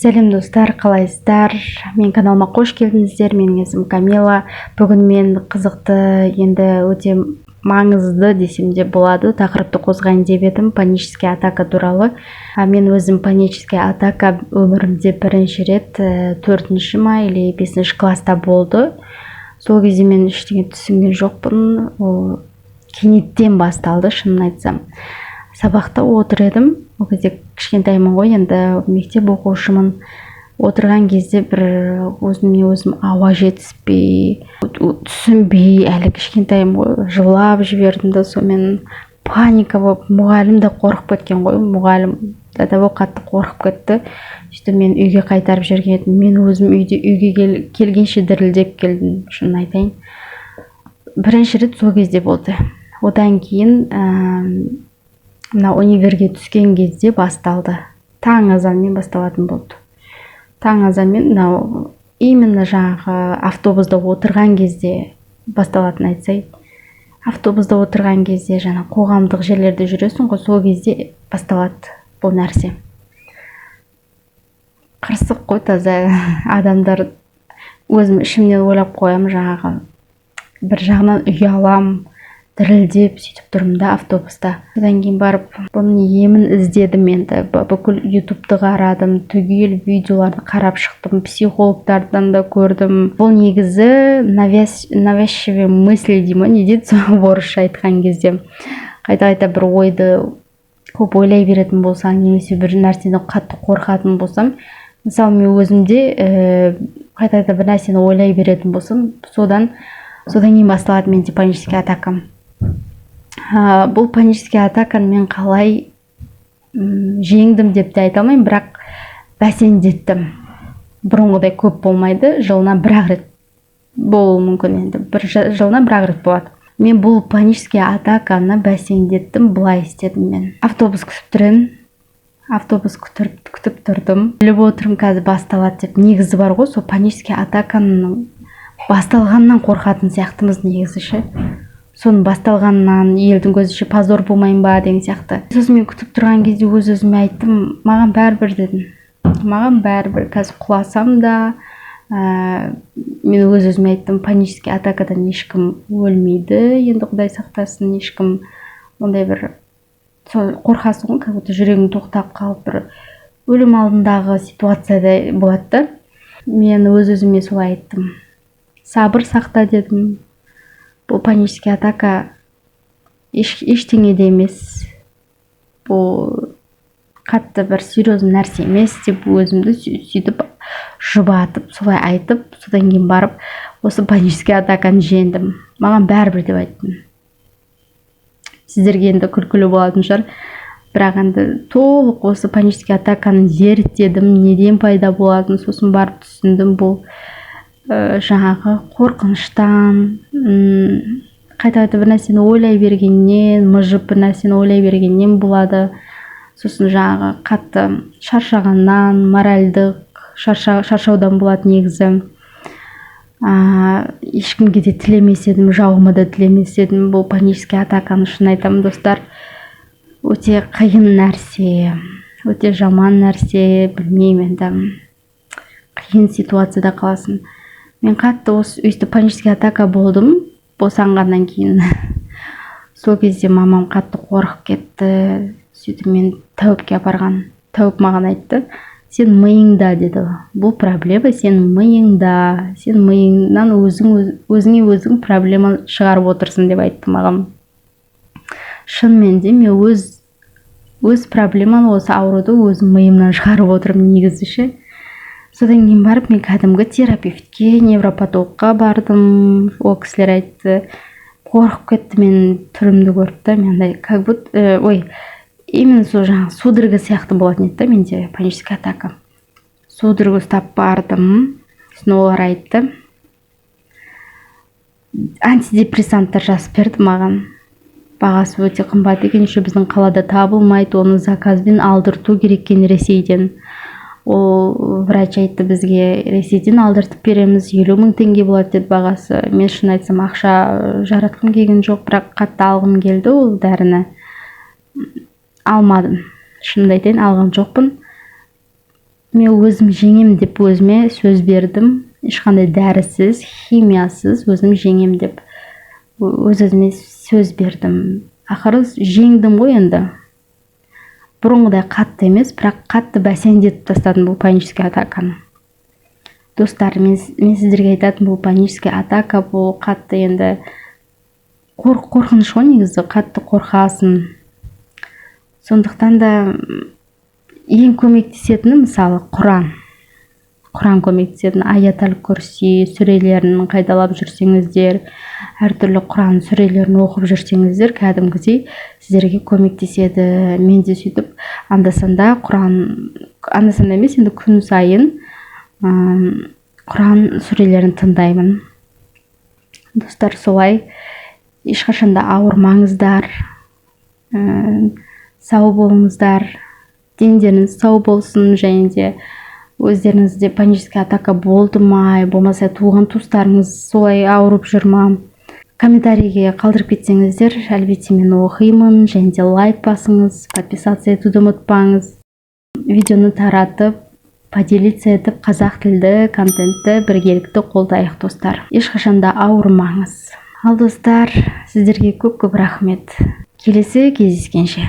Сәлем достар, қалайсыздар? Мен каналыма қош келдіңіздер. Менің есімім Камила. Бүгін мен қызықты, енді өте маңызды десем де болады, тақырыпты қозғайын деп едім, панический атака туралы. Мен өзім панический атака өмірімде бірінші рет 4-ші ма или 5-ші класста болды. Сол кезде мен ештеңе түсінген жоқпын. Ол кенеттен басталды, шынын айтсам. Сабақта отыр едім. Ол кезде кішкентаймын ғой, енді мектеп оқушымын. Отырған кезде бір өзім ауа жетіспей, түсінбей, әлі кішкентайым ғой, жылап жібердім да, сонымен паника болып, мұғалім де қорқып кеткен ғой. Мұғалім да қатты қорқып кетті. Сөйтіп мен үйге қайтарып жіберген едім. Мен өзім үйге келгенше дірілдеп келдім, шынын айтайын. Бірінші рет сол кезде болды. Одан кейін мына универге түскен кезде басталды. Таң азанмен басталатын болды. Таң азанмен именно жаңағы автобуста отырған кезде басталатын айтсай. Автобуста отырған кезде жаңа қоғамдық жерлерде жүресің ғой, сол кезде басталады бұл нәрсе. Қырсық қой таза адамдар, өзім ішімнен ойлап қоям, жаңағы бір жағынан ұялам, дірілдеп сөйтіп тұрмын да автобуста. Содан кейін барып бұның емін іздедім енді. Бүкіл ютубты қарадым, түгел видеоларды қарап шықтым, психологтардан да көрдім. Бұл негізі навязчивые мысли дей ма, не дейді орысша айтқан кезде. Қайта бір ойды көп ойлай беретін болсаң, немесе бір нәрседен қатты қорқатын болсам, мысалы мен өзімде қайта бір нәрсені ойлай беретін болсам, содан кейін басталады менде панический атака. Бұл панический атаканы мен қалай жеңдім деп те айта алмаймын, бірақ бәсеңдеттім. Бұрынғыдай көп болмайды, жылына бір-ақ рет болуы мүмкін, енді жылына бір-ақ рет болады. Мен бұл панический атаканы бәсеңдеттім, былай істедім мен. Автобус күтіп тұрдым. Біліп отырмын, қазір басталады деп. Негізі бар ғой, сол панический атаканың басталғаннан қорқатын сияқтымыз негізі ше. Соның басталғаннан елдің көзінше позор болмайын ба деген сияқты. Сосын мен күтіп тұрған кезде өз-өзіме айттым, маған бәрібір дедім. Маған бәрібір, қазір құласам да, мен өз-өзіме айттым, панический атакадан ешкім өлмейді, енді Құдай сақтасын, ешкім ондай бір қорқасың ғой, как будто жүрегің тоқтап қалып, бір өлім алдындағы ситуацияда болады да. Мен өз-өзіме солай айттым. Сабыр сақта дедім. Бұл панический атака ештеңе де емес. Бұл қатты бір серьезный нәрсе емес деп өзімді сөйтіп жұбатып, солай айтып, содан кейін барып осы панический атаканы жеңдім. Маған бәрібір деп айттым. Сіздерге енді күлкілі болатын шығар, бірақ енді толық осы панический атаканы зерттедім, неден пайда болатынын, сосын барып түсіндім. Бұл жаңағы қорқыныштан, қайта бір нәрсені ойлай бергеннен, мыжып бір нәрсені ойлай бергеннен болады. Сосын жаңағы қатты шаршағаннан, моральдық шаршаудан болады негізі. Ешкімге де тілемес едім, жауыма да тілемес едім. Бұл панический атаканы шын айтамын, достар, өте қиын нәрсе, өте жаман нәрсе, білмеймін енді. Қиын ситуацияда қаласың. Мен қатты өйстіп панический атака болдым, босанғаннан кейін. Сол кезде мамам қатты қорқып кетті. Сөйтіп мен тәуіпке апарған. Тәуіп маған айтты, сен миыңда деді. Бұл проблема сен миыңда. Сен миыңнан өзіңе өзің проблема шығарып отырсың деп айтты маған. Шынымен де мен өз проблеманы, осы ауруды өзім миымнан шығарып отырмын негізі ше. Содан кейін барып мен кәдімгі терапевтке, невропатологқа бардым. Ол кісілер айтты, қорқып кетті, мен түрімді көрді. Мен как будто, именно сол жаңағы судорога сияқты болатын еді, менде панический атака. Судорога ұстап бардым. Сосын олар айтты, антидепрессанттар жазып берді маған. Бағасы өте қымбат екен, біздің қалада табылмайды, оны заказбен алдырту керек екен Ресейден. Ол врач айтты, бізге Ресейден алдыртып береміз, 50 000 теңге болады деді бағасы. Мен шын айтсам ақша жаратқым келген жоқ, бірақ қатты алғым келді ол дәріні. Алмадым. Шынымды айтайын, алған жоқпын. мен өзім жеңем деп өзіме сөз бердім. Ешқандай дәрісіз, химиясыз өзім жеңем деп өз-өзіме сөз бердім. Ақыры жеңдім ғой енді. Бұрынғыдай қатты емес, бірақ қатты бәсеңдетіп тастадым бұл панический атаканы. Достар, мен сіздерге айтатын, бұл панический атака, бұл қатты енді қорқыныш ғой негізі, қатты қорқасың. Сондықтан да ең көмектесетіні мысалы Құран көмектесетін, аят-аль курси сүрелерін қайталап жүрсеңіздер, әртүрлі Құран сүрелерін оқып жүрсеңіздер, кәдімгідей сіздерге көмектеседі. Мен де сөйтіп анда-санда емес, енді күн сайын Құран сүрелерін тыңдаймын. Достар, солай ешқашанда ауырмаңыздар, сау болыңыздар, дендеріңіз сау болсын, және де өздеріңізде панический атака болды ма, болмаса туған туыстарыңыз солай ауырып жүр ма? Комментарийге қалдырып кетсеңіздер, әлбетте мен оқимын, және де лайк басыңыз, подписаться етуді ұмытпаңыз. Видеоны таратып, поделиться етіп, қазақ тілді контентті біргелікті қолдайық, достар. Ешқашанда ауырмаңыз. Ал достар, сіздерге көп рахмет. Келесі кездескенше.